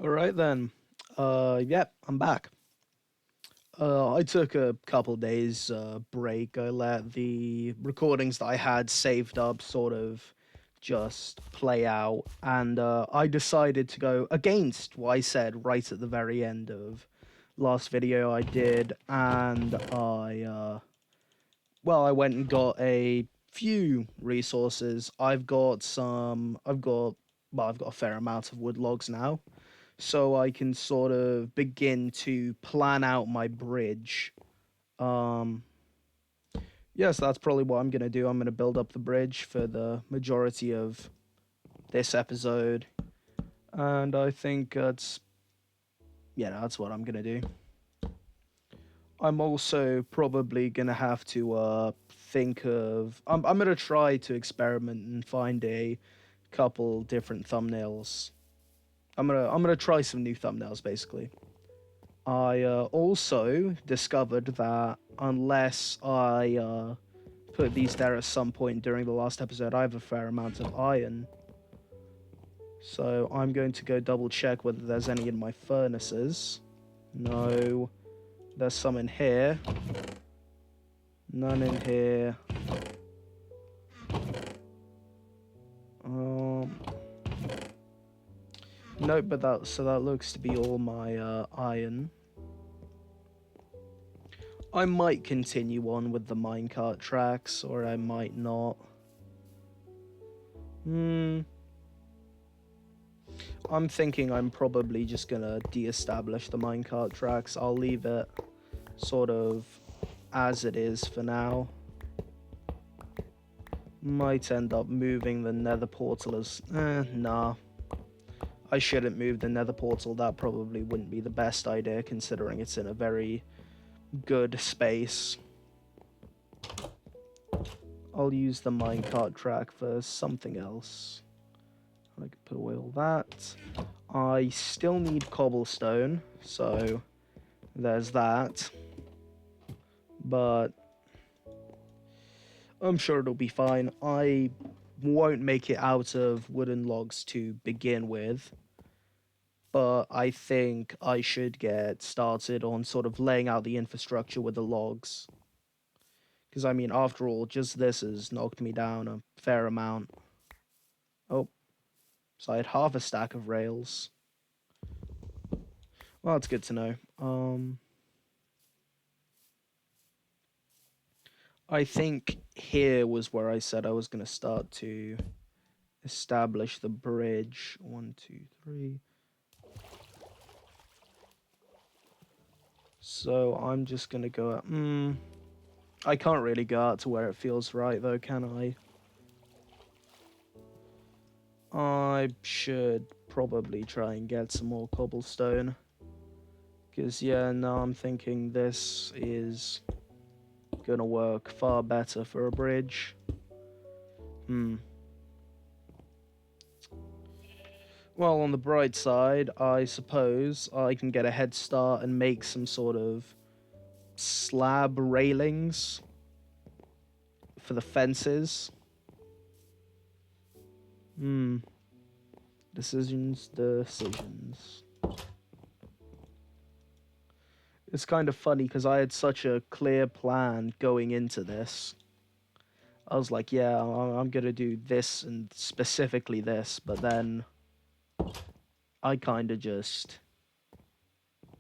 All right then. Yep, I'm back. I took a couple days break. I let the recordings that I had saved up sort of just play out, and I decided to go against what I said right at the very end of last video I did, and I went and got a few resources. I've got a fair amount of wood logs now, so I can sort of begin to plan out my bridge. Um, yes, that's probably what I'm gonna do. I'm gonna build up the bridge for the majority of this episode, and I think that's what I'm gonna do. I'm also probably gonna have to think of. I'm gonna try to experiment and find a couple different thumbnails. I'm gonna try some new thumbnails basically. I also discovered that unless I put these there at some point during the last episode, I have a fair amount of iron. So I'm going to go double check whether there's any in my furnaces. No, there's some in here. None in here. Um, nope, but that looks to be all my iron. I might continue on with the minecart tracks, or I might not. I'm thinking I'm probably just gonna de-establish the minecart tracks. I'll leave it sort of as it is for now. Might end up moving the nether portal as... nah. I shouldn't move the nether portal. That probably wouldn't be the best idea considering it's in a very good space. I'll use the minecart track for something else. I can put away all that. I still need cobblestone, so there's that. But I'm sure it'll be fine. I won't make it out of wooden logs to begin with, but I think I should get started on sort of laying out the infrastructure with the logs. Because, I mean, after all, just this has knocked me down a fair amount. Oh, so I had half a stack of rails. Well, that's good to know. I think here was where I said I was going to start to establish the bridge. 1, 2, 3. So I'm just going to go out. I can't really go out to where it feels right, though, can I? I should probably try and get some more cobblestone. Because, yeah, now I'm thinking this is gonna work far better for a bridge. Well, on the bright side, I suppose I can get a head start and make some sort of slab railings for the fences. Decisions. It's kind of funny because I had such a clear plan going into this. I was like, yeah, I'm gonna do this and specifically this, but then I kind of just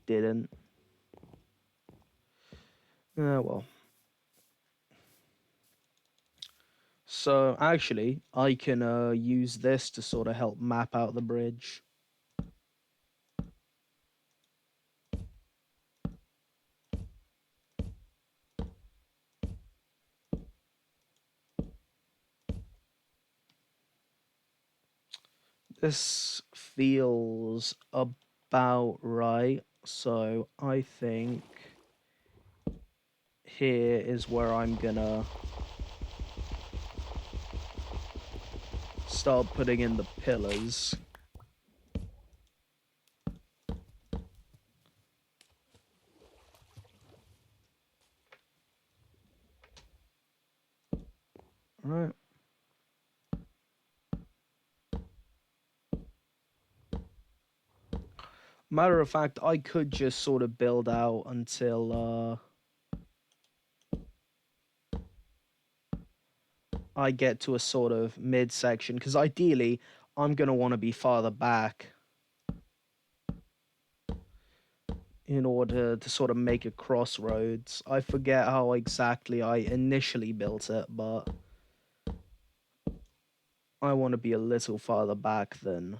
didn't. Well. So actually, I can use this to sort of help map out the bridge. This feels about right. So I think here is where I'm gonna start putting in the pillars. Right. Matter of fact, I could just sort of build out until I get to a sort of midsection, because ideally I'm going to want to be farther back in order to sort of make a crossroads. I forget how exactly I initially built it, but I want to be a little farther back than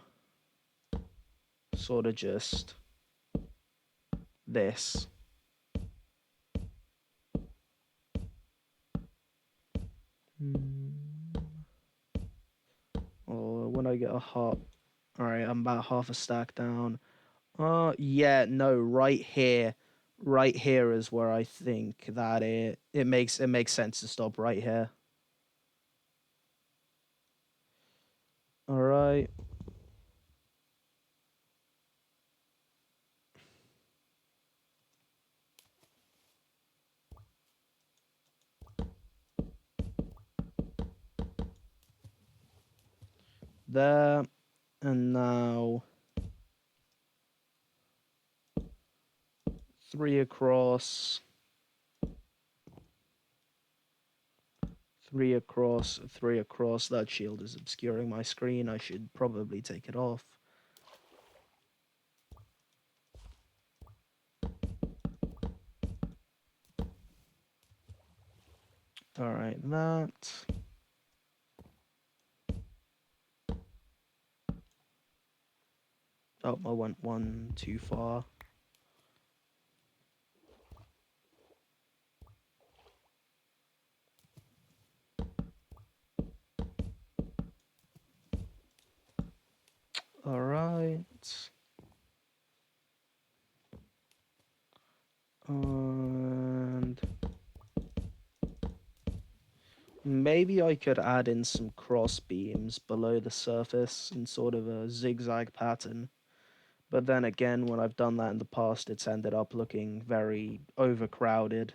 sort of just this. Or when I get a hop. Alright, I'm about half a stack down. Yeah, no, right here. Right here is where I think that it makes sense to stop right here. Alright. There. And now 3 across. 3 across, 3 across. That shield is obscuring my screen. I should probably take it off. Alright, that. Oh, I went one too far. Alright. And maybe I could add in some cross beams below the surface in sort of a zigzag pattern. But then again, when I've done that in the past, it's ended up looking very overcrowded.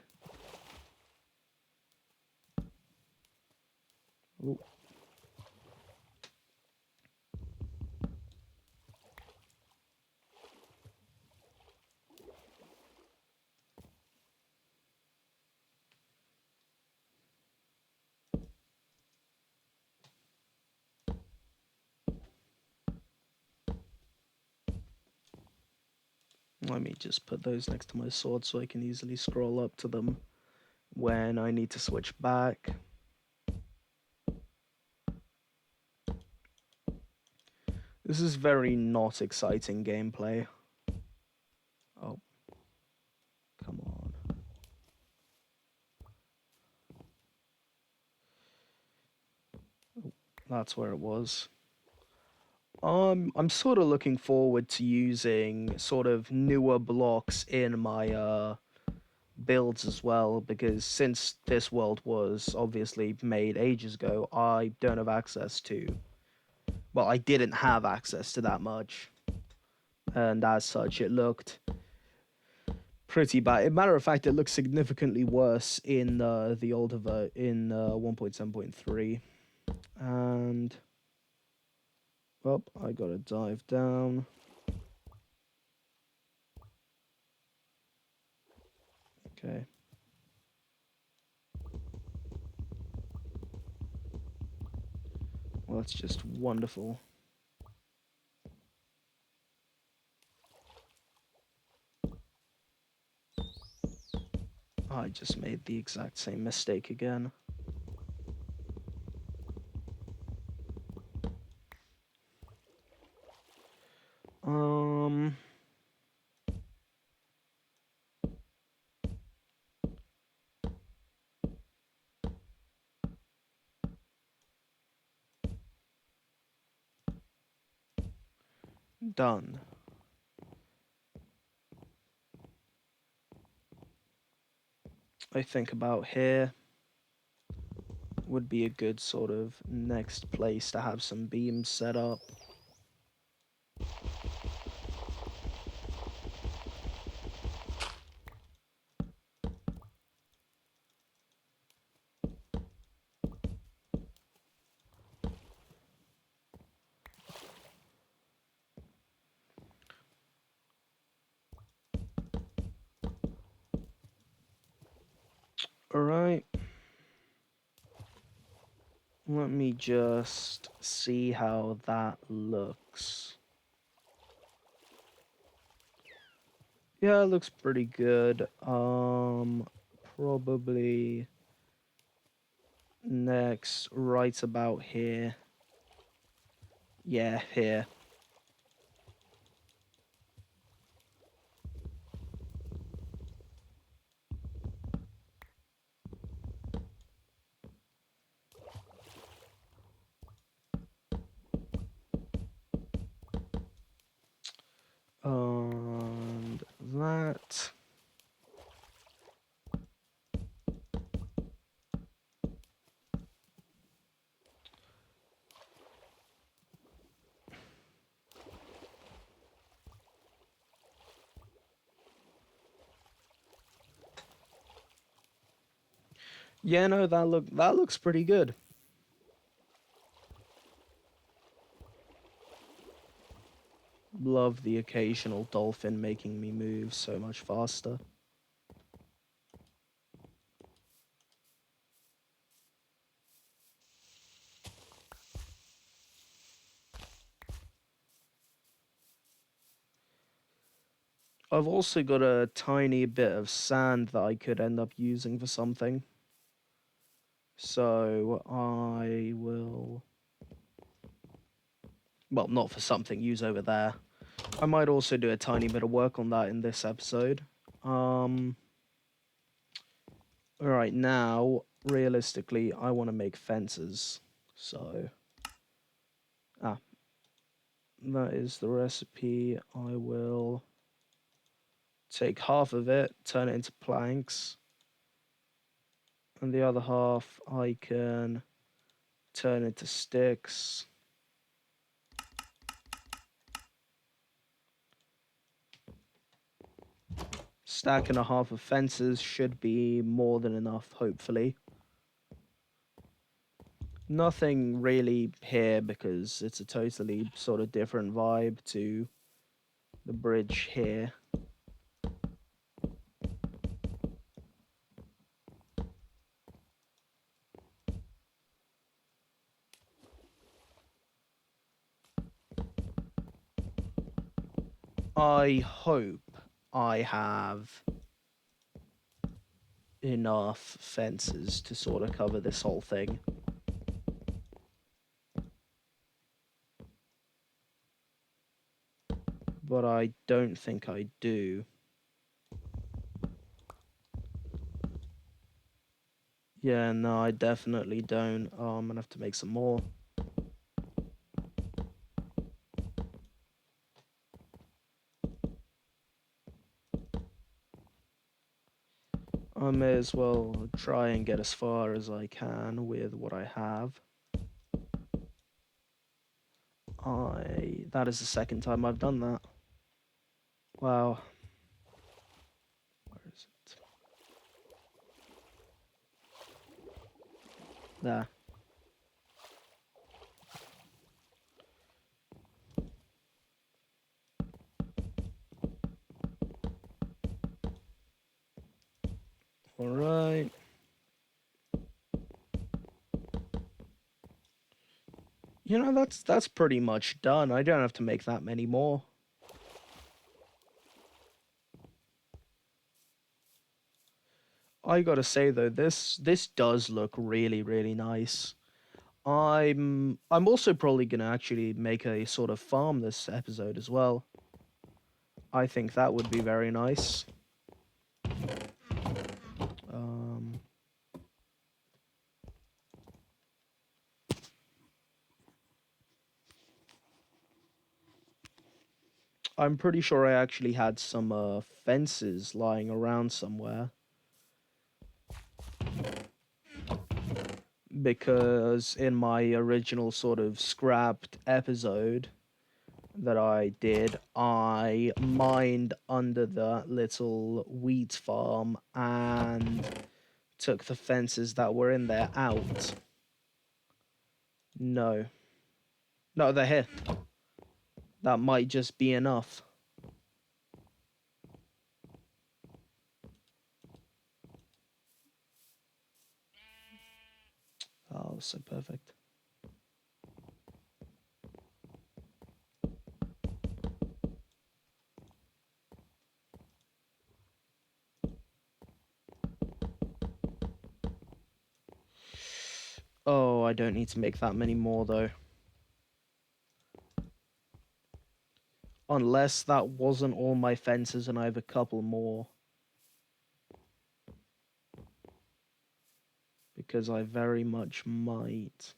Ooh. Let me just put those next to my sword so I can easily scroll up to them when I need to switch back. This is very not exciting gameplay. Oh. Come on. Oh, that's where it was. I'm sort of looking forward to using sort of newer blocks in my builds as well, because since this world was obviously made ages ago, I don't have access to, well, I didn't have access to that much, and as such it looked pretty bad. As a matter of fact, it looks significantly worse in the older in 1.7.3. And oh, I gotta dive down. Okay. Well, that's just wonderful. I just made the exact same mistake again. Done. I think about here would be a good sort of next place to have some beams set up. Alright. Let me just see how that looks. Yeah, it looks pretty good. Probably next right about here. Yeah, here. And that. Yeah, no, that looks pretty good. Love the occasional dolphin making me move so much faster. I've also got a tiny bit of sand that I could end up using for something. So I will... Well, not for something, use over there. I might also do a tiny bit of work on that in this episode. Alright, now, realistically, I want to make fences. So... Ah. That is the recipe. I will take half of it, turn it into planks. And the other half I can turn into sticks. Stack and a half of fences should be more than enough, hopefully. Nothing really here because it's a totally sort of different vibe to the bridge here. I hope I have enough fences to sort of cover this whole thing. But I don't think I do. Yeah, no, I definitely don't. I'm gonna have to make some more. I may as well try and get as far as I can with what I have. That is the second time I've done that. Wow. Where is it? There. Alright. You know, that's pretty much done. I don't have to make that many more. I gotta say though, this does look really, really nice. I'm also probably gonna actually make a sort of farm this episode as well. I think that would be very nice. Um, I'm pretty sure I actually had some fences lying around somewhere. Because in my original sort of scrapped episode that I did, I mined under the little wheat farm and took the fences that were in there out. No. No, they're here. That might just be enough. Oh, so perfect. Oh, I don't need to make that many more, though. Unless that wasn't all my fences and I have a couple more. Because I very much might.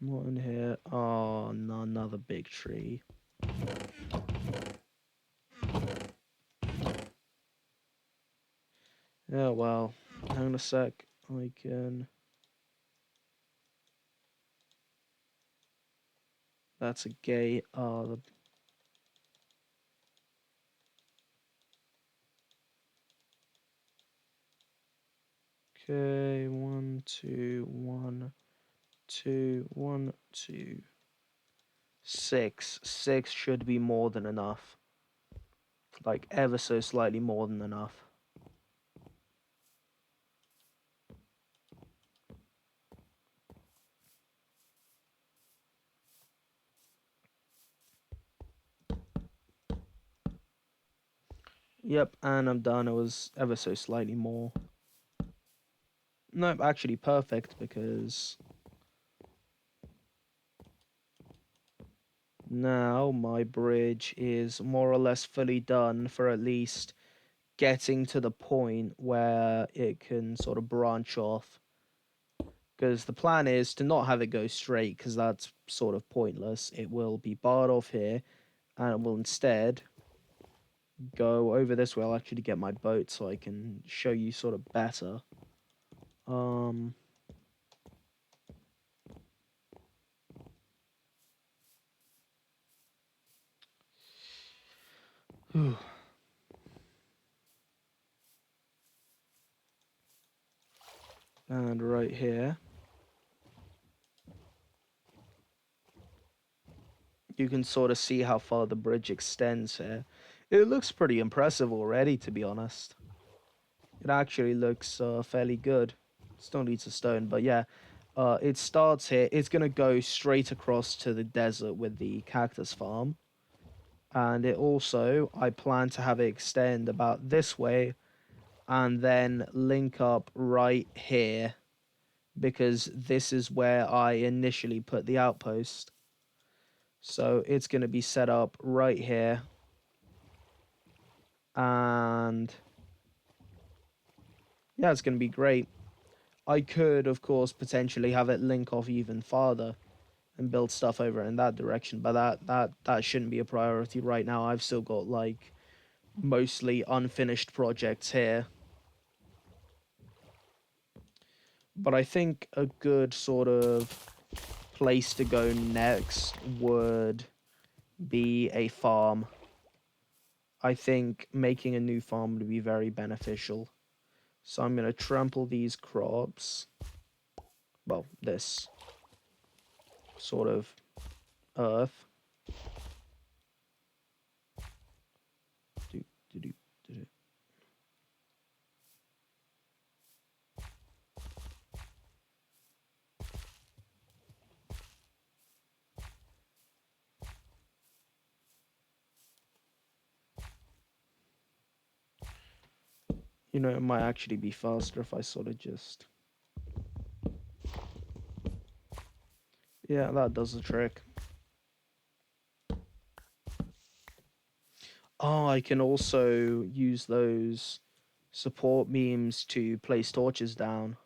What in here? Oh, no, another big tree. Yeah, well, hang on a sec. I can... That's a gate. Okay, 1, 2, 1, 2, 1, 2, 6. 6 should be more than enough. Like, ever so slightly more than enough. Yep, and I'm done. It was ever so slightly more. Nope, actually perfect, because now my bridge is more or less fully done for at least getting to the point where it can sort of branch off. Because the plan is to not have it go straight, because that's sort of pointless. It will be barred off here, and it will instead go over this way. I'll actually get my boat so I can show you sort of better. And right here, you can sort of see how far the bridge extends here. It looks pretty impressive already, to be honest. It actually looks fairly good. Still needs a stone, but yeah. It starts here. It's going to go straight across to the desert with the cactus farm. And it also, I plan to have it extend about this way and then link up right here, because this is where I initially put the outpost. So it's going to be set up right here. And yeah, it's going to be great. I could, of course, potentially have it link off even farther and build stuff over in that direction, but that shouldn't be a priority right now. I've still got like mostly unfinished projects here. But I think a good sort of place to go next would be a farm. I think making a new farm would be very beneficial. So I'm going to trample these crops. Well, this sort of earth. Do, do, do, do. You know, it might actually be faster if I sort of just... Yeah, that does the trick. Oh, I can also use those support beams to place torches down.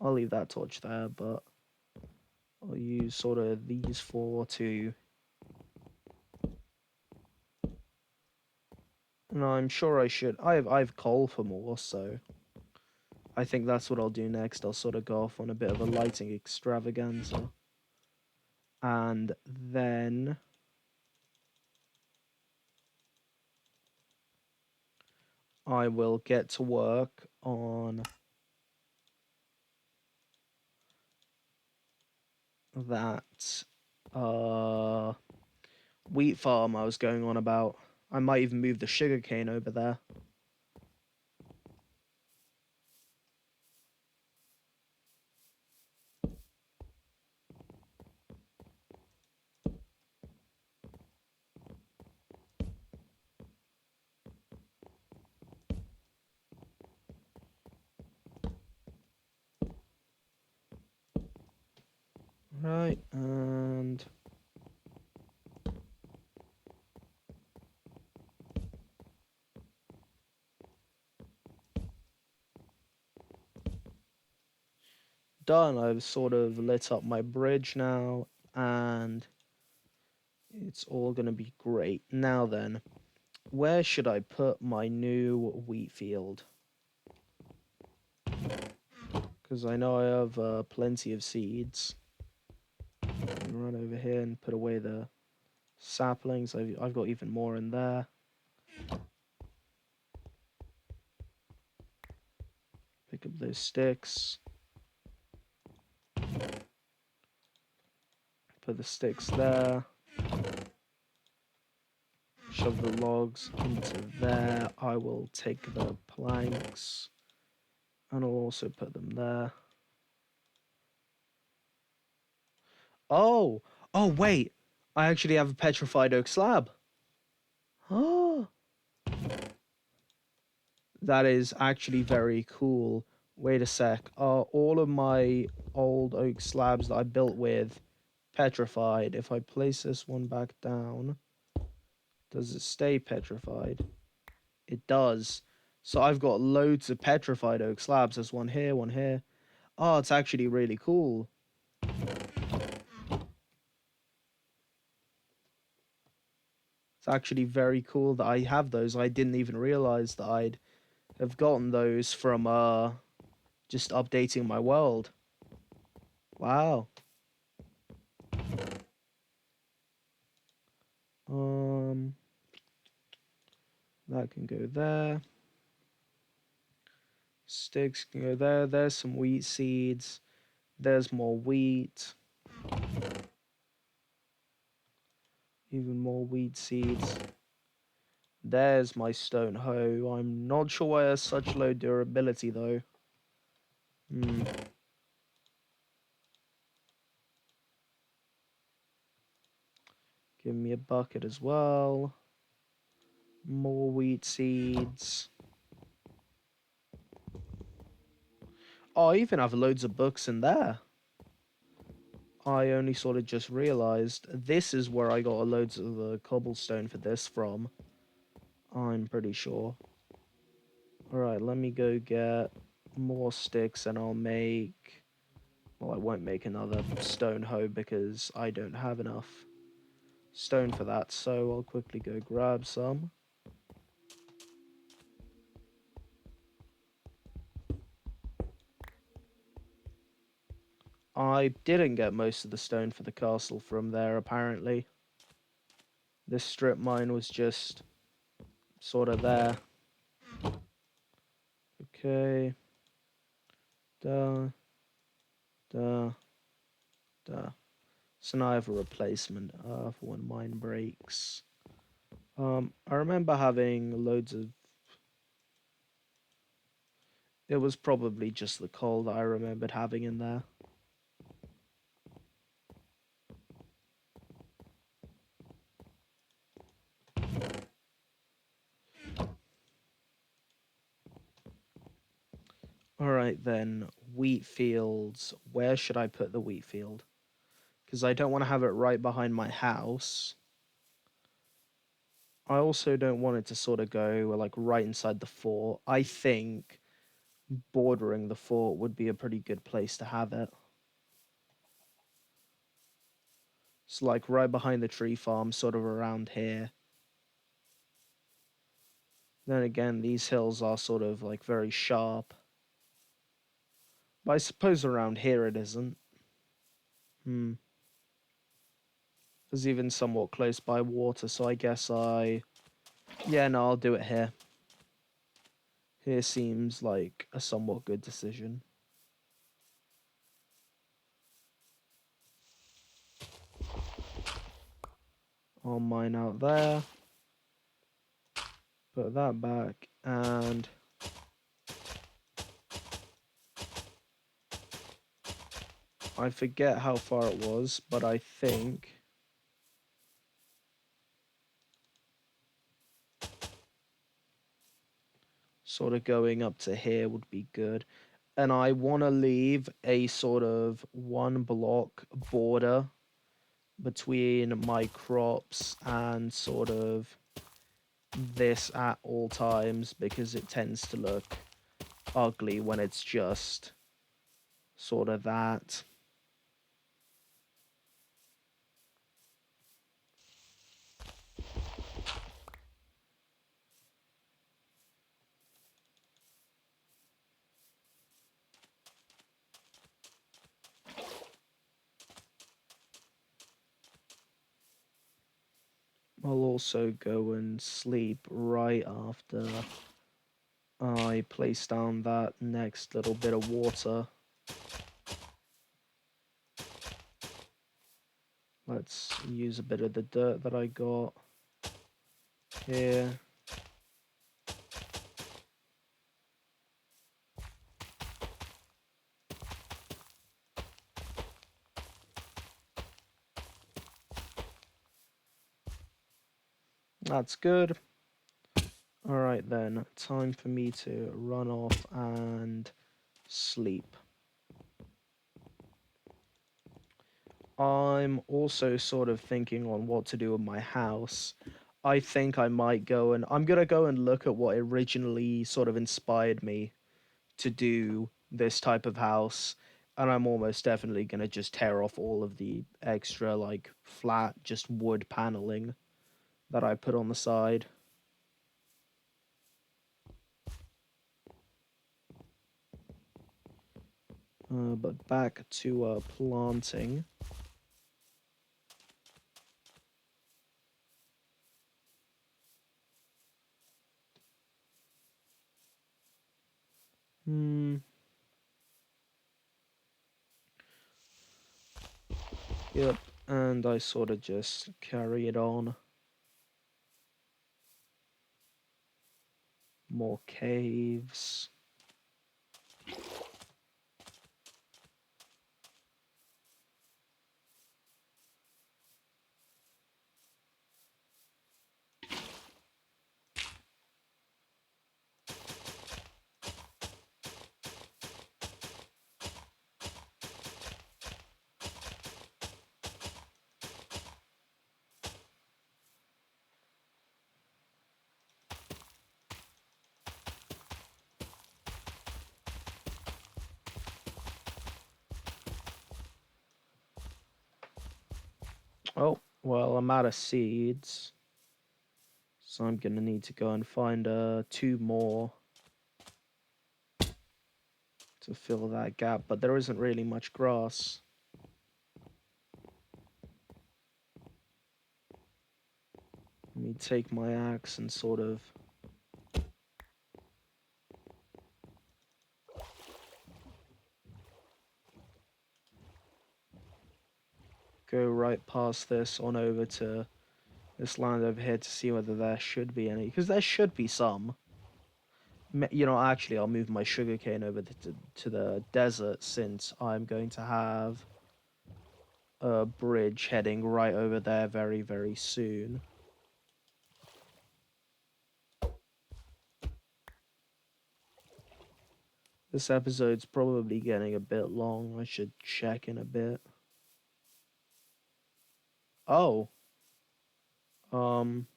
I'll leave that torch there, but I'll use sort of these four to... No, I'm sure I should. I have coal for more, so I think that's what I'll do next. I'll sort of go off on a bit of a lighting extravaganza. And then I will get to work on that wheat farm I was going on about. I might even move the sugarcane over there. Right, and done. I've sort of lit up my bridge now, and it's all gonna be great. Now then, where should I put my new wheat field? Because I know I have plenty of seeds. Run over here and put away the saplings. I've got even more in there. Pick up those sticks. Put the sticks there. Shove the logs into there. I will take the planks and I'll also put them there. Oh, oh wait, I actually have a petrified oak slab. Oh, that is actually very cool. Wait a sec. Are all of my old oak slabs that I built with petrified? If I place this one back down, does it stay petrified? It does. So I've got loads of petrified oak slabs. There's one here, one here. Oh, it's actually really cool. It's actually very cool that I have those. I didn't even realize that I'd have gotten those from just updating my world. Wow. Um that can go there. Sticks can go there. There's some wheat seeds. There's more wheat. Even more wheat seeds. There's my stone hoe. I'm not sure why it has such low durability though. Hmm. Give me a bucket as well. More wheat seeds. Oh, I even have loads of books in there. I only sort of just realized this is where I got loads of the cobblestone for this from. I'm pretty sure. Alright, let me go get more sticks and I'll make... Well, I won't make another stone hoe because I don't have enough stone for that, so I'll quickly go grab some. I didn't get most of the stone for the castle from there, apparently. This strip mine was just sort of there. Okay. Duh. Duh. Duh. So now I have a replacement for when mine breaks. I remember having loads of... It was probably just the coal that I remembered having in there. Alright then, wheat fields. Where should I put the wheat field? Because I don't want to have it right behind my house. I also don't want it to sort of go like right inside the fort. I think bordering the fort would be a pretty good place to have it. It's like right behind the tree farm, sort of around here. Then again, these hills are sort of like very sharp. But I suppose around here it isn't. Hmm. There's even somewhat close by water, so I guess yeah, no, I'll do it here. Here seems like a somewhat good decision. I'll mine out there. Put that back, and I forget how far it was, but I think sort of going up to here would be good. And I want to leave a sort of 1 block border between my crops and sort of this at all times, because it tends to look ugly when it's just sort of that. I'll also go and sleep right after I place down that next little bit of water. Let's use a bit of the dirt that I got here. That's good. Alright then, time for me to run off and sleep. I'm also sort of thinking on what to do with my house. I think I might go and I'm gonna go and look at what originally sort of inspired me to do this type of house, and I'm almost definitely gonna just tear off all of the extra like flat just wood paneling that I put on the side. But back to planting. Hmm. Yep. And I sort of just carry it on. More caves. Oh, well, I'm out of seeds. So I'm gonna need to go and find 2 more to fill that gap, but there isn't really much grass. Let me take my axe and sort of go right past this on over to this land over here to see whether there should be any, because there should be some. You know, actually, I'll move my sugarcane over to the desert, since I'm going to have a bridge heading right over there very, very soon. This episode's probably getting a bit long. I should check in a bit. Oh. Um,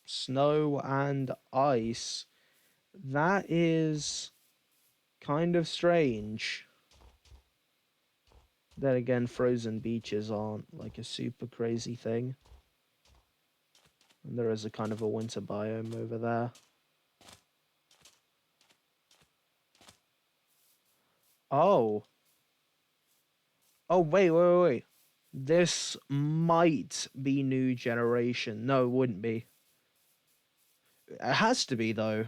Snow and ice. That is kind of strange. Then again, frozen beaches aren't like a super crazy thing. And there is a kind of a winter biome over there. Oh. Oh, wait. This might be new generation. No, it wouldn't be. It has to be, though.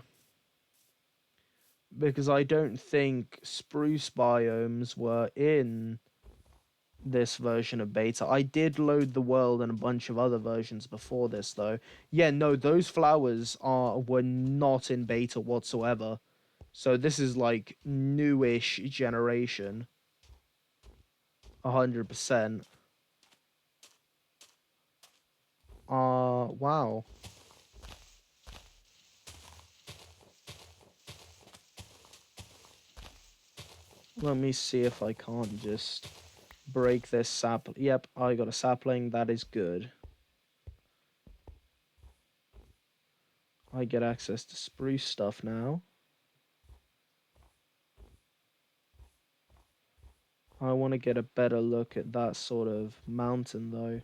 Because I don't think spruce biomes were in this version of beta. I did load the world and a bunch of other versions before this, though. Yeah, no, those flowers were not in beta whatsoever. So this is like newish generation. 100%. Wow. Let me see if I can't just break this sap. Yep, I got a sapling. That is good. I get access to spruce stuff now. I want to get a better look at that sort of mountain, though.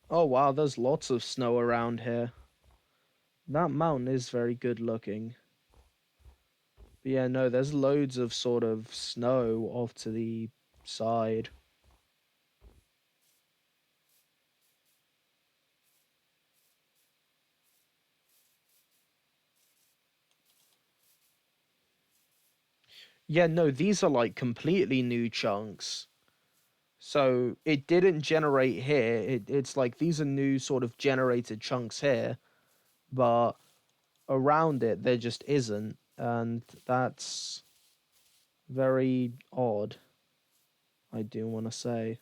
Oh, wow, there's lots of snow around here. That mountain is very good looking. But yeah, no, there's loads of sort of snow off to the side. Yeah, no, these are like completely new chunks. So it didn't generate here. It's like these are new sort of generated chunks here, but around it there just isn't. And that's very odd, I do want to say.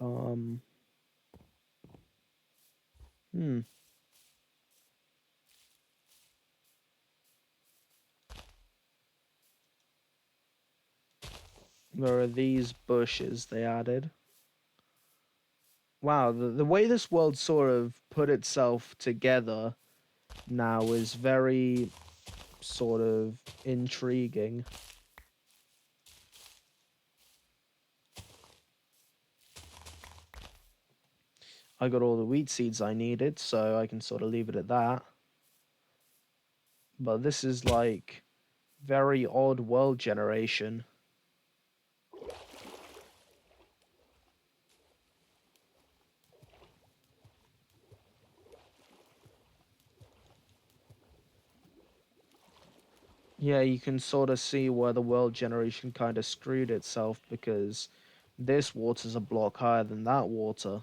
Um, hmm. There are these bushes they added. Wow, the way this world sort of put itself together now is very sort of intriguing. I got all the wheat seeds I needed, so I can sort of leave it at that. But this is like very odd world generation. Yeah, you can sort of see where the world generation kind of screwed itself because this water's a block higher than that water.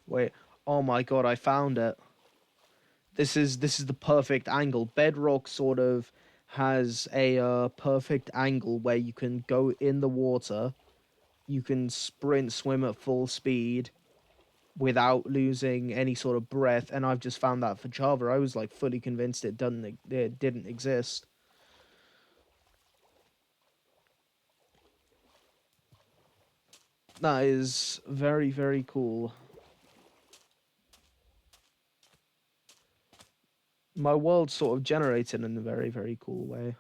Wait, oh my god, I found it. This is the perfect angle. Bedrock sort of has a perfect angle where you can go in the water, you can sprint, swim at full speed without losing any sort of breath. And I've just found that for Java. I was like fully convinced it didn't exist. That is very, very cool. My world sort of generated in a very, very cool way.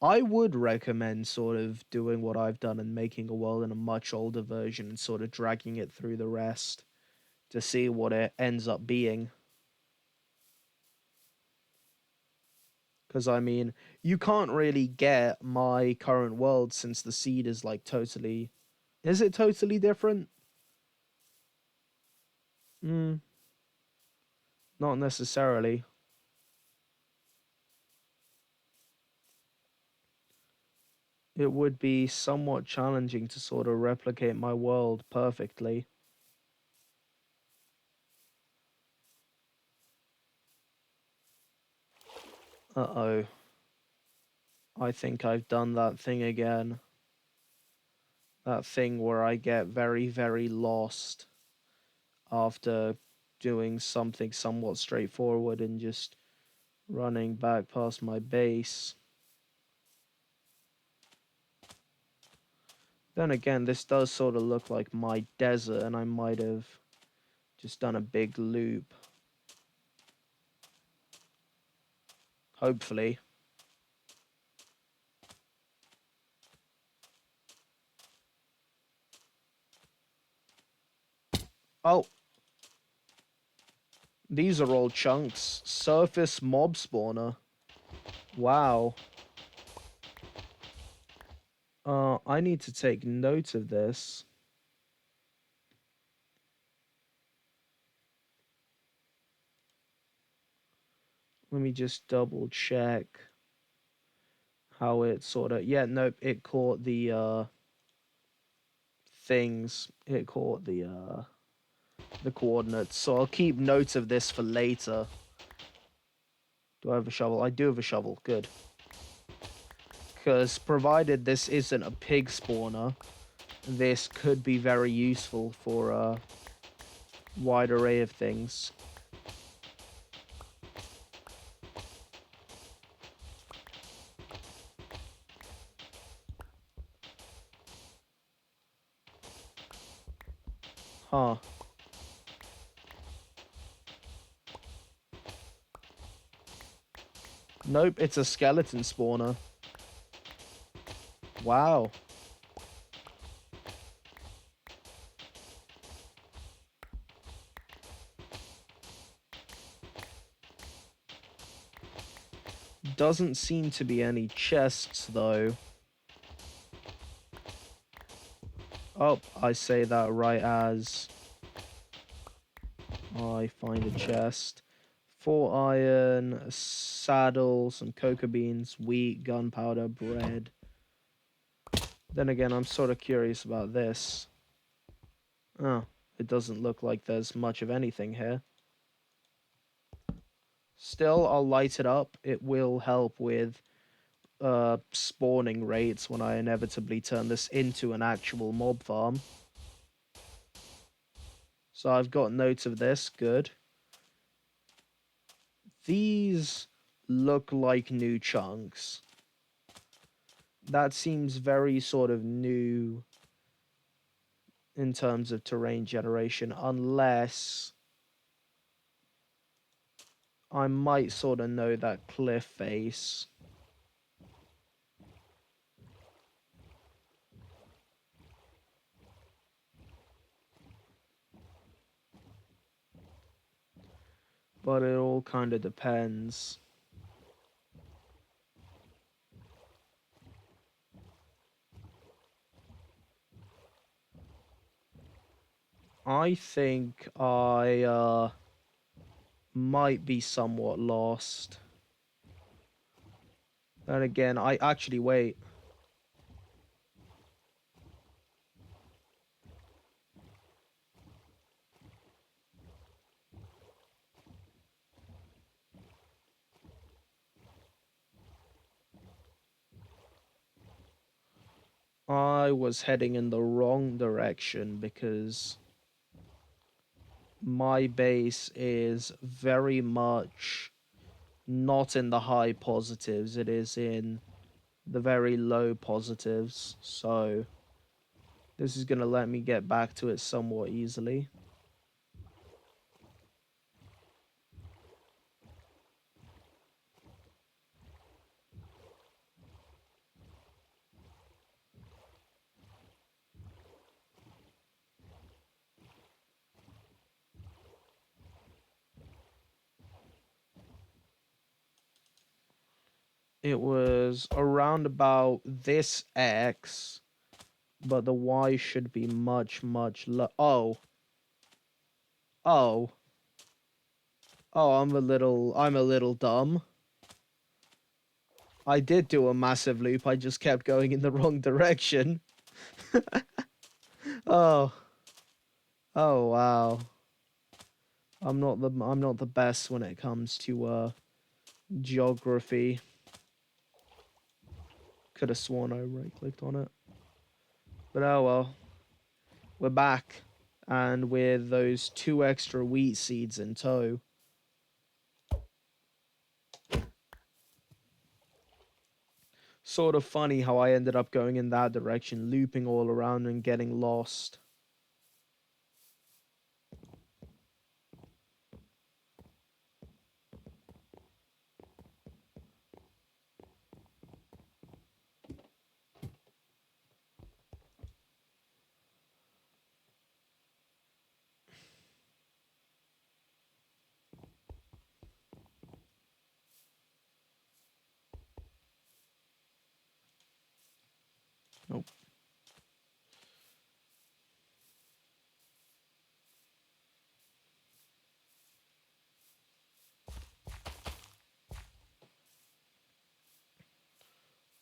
I would recommend sort of doing what I've done and making a world in a much older version and sort of dragging it through the rest to see what it ends up being. Because, I mean, you can't really get my current world since the seed is like totally. Is it totally different? Hmm, not necessarily. It would be somewhat challenging to sort of replicate my world perfectly. Uh-oh. I think I've done that thing again. That thing where I get very, very lost after doing something somewhat straightforward and just running back past my base. Then again, this does sort of look like my desert, and I might have just done a big loop. Hopefully. Oh, these are all chunks. Surface mob spawner. Wow. I need to take note of this. Let me just double check how it sort of. Yeah, nope, it caught the things. It caught the coordinates. So I'll keep note of this for later. Do I have a shovel? I do have a shovel. Good. Because provided this isn't a pig spawner, this could be very useful for a wide array of things. Huh. Nope, it's a skeleton spawner. Wow. Doesn't seem to be any chests, though. Oh, I say that right as I find a chest. 4 iron, a saddle, some cocoa beans, wheat, gunpowder, bread. Then again, I'm sort of curious about this. Oh, it doesn't look like there's much of anything here. Still, I'll light it up. It will help with spawning rates when I inevitably turn this into an actual mob farm. So I've got notes of this. Good. These look like new chunks. That seems very sort of new in terms of terrain generation, unless I might sort of know that cliff face. But it all kind of depends. I think I might be somewhat lost. And again, I actually wait. I was heading in the wrong direction because my base is very much not in the high positives. It is in the very low positives. So this is going to let me get back to it somewhat easily. It was around about this X, but the Y should be much, much low. Oh. Oh. Oh, I'm a little dumb. I did do a massive loop. I just kept going in the wrong direction. Oh. Oh, wow. I'm not the best when it comes to geography. Could have sworn I right-clicked on it. But oh well. We're back. And with those 2 extra wheat seeds in tow. Sort of funny how I ended up going in that direction, looping all around and getting lost. Nope.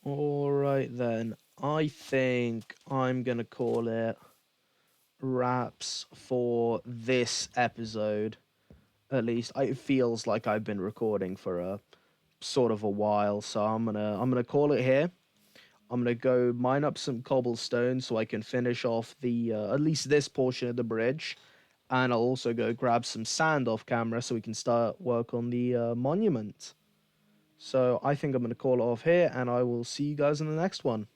Alright then. I think I'm gonna call it wraps for this episode. At least it feels like I've been recording for a sort of a while, so I'm gonna call it here. I'm gonna go mine up some cobblestone so I can finish off the at least this portion of the bridge, and I'll also go grab some sand off camera so we can start work on the monument. So I think I'm gonna call it off here, and I will see you guys in the next one.